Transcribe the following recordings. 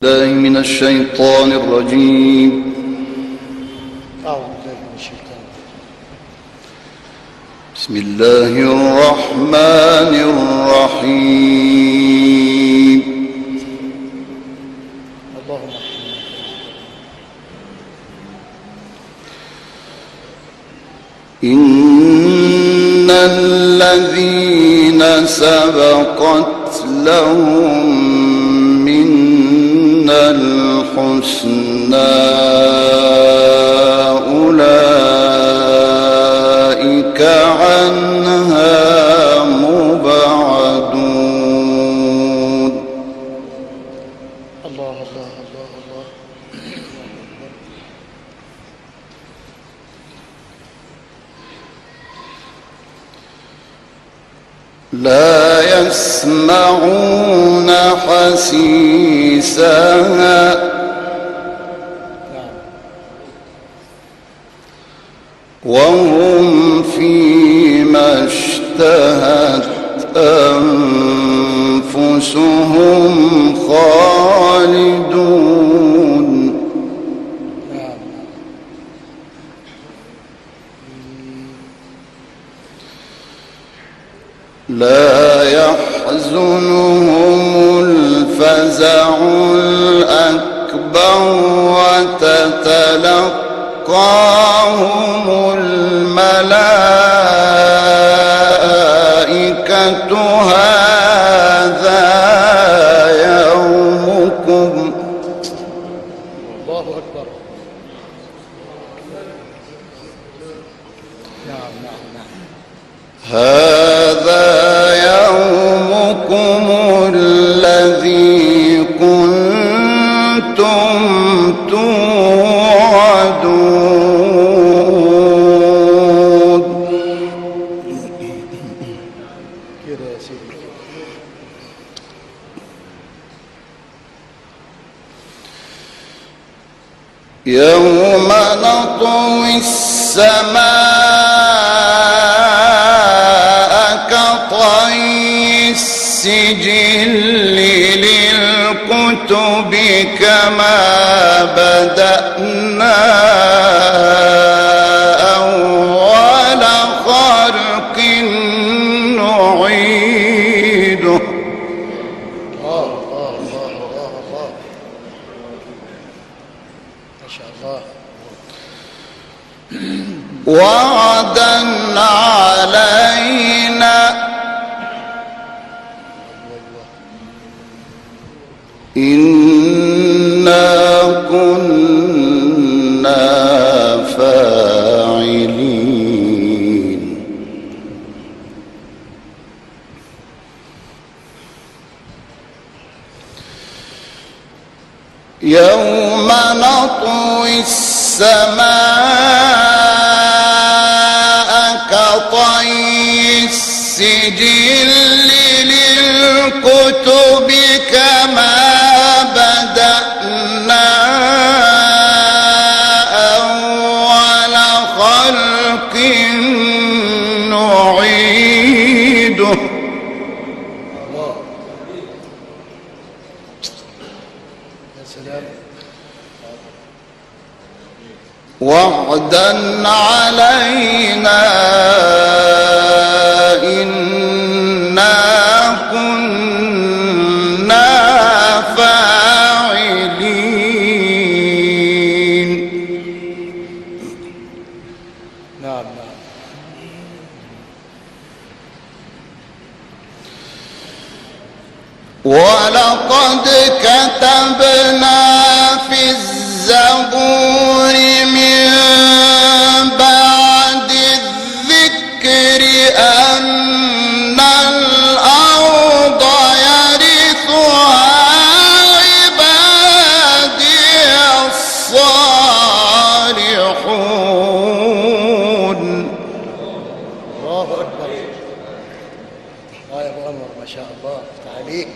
الله من الشيطان الرجيم. أعوذ بالله من الشيطان. بسم الله الرحمن الرحيم. اللهم إن الذين سبقت لهم منا الحسنى أولئك عنها مبعدون. الله الله الله الله. لا يسمعون حسيسها وهم فيما اشتهت أنفسهم خالدون. لا يحزنهم الفزع الأكبر وتتلقاهم الملائكة هذا يومكم. الله أكبر. نعم نعم نعم. هذا يومكم الذي كنتم توعدون. كده يا سيدي. يوم نطوي السماء كطي السجل للكتب كما بدأنا أول خلق نعيده. الله الله الله الله الله. ما شاء الله. وعدا علينا إنا كنا فاعلين. يوم نطوي السماء كطي السجل للكتب كما بدأنا أول خلق نعيده. الله. يا سلام. وعدا علينا إنا كنا فاعلين. نعم نعم. ولقد كتبنا في الزبور من بعد الذكر أن الأرض يرثها عبادي الصالحون. الله أكبر. يا أبو أنور ما شاء الله. افتح عليك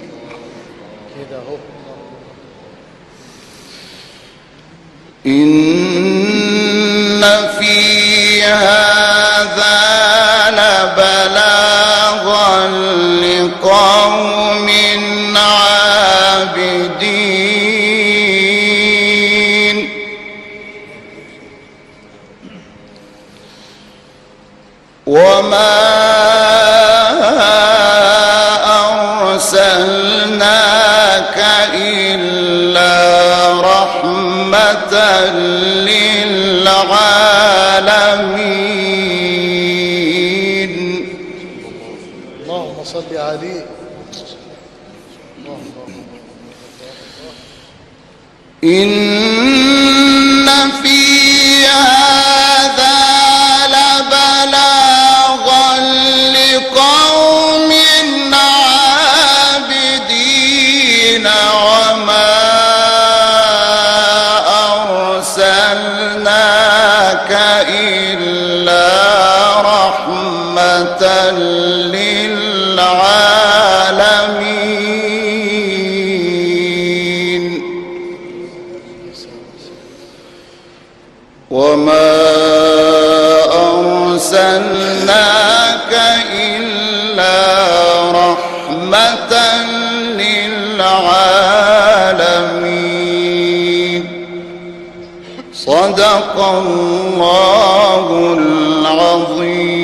كده اهو. إن في هذا لبلاغا لقوم عابدين. وما أرسلناك إلا رحمة للعالمين. اللهم صل عليه. إن في هذا لبلاغا لقوم عابدين وما أرسلناك إلا رحمة للعالمين. وما أرسلناك إلا رحمة للعالمين. صدق الله العظيم.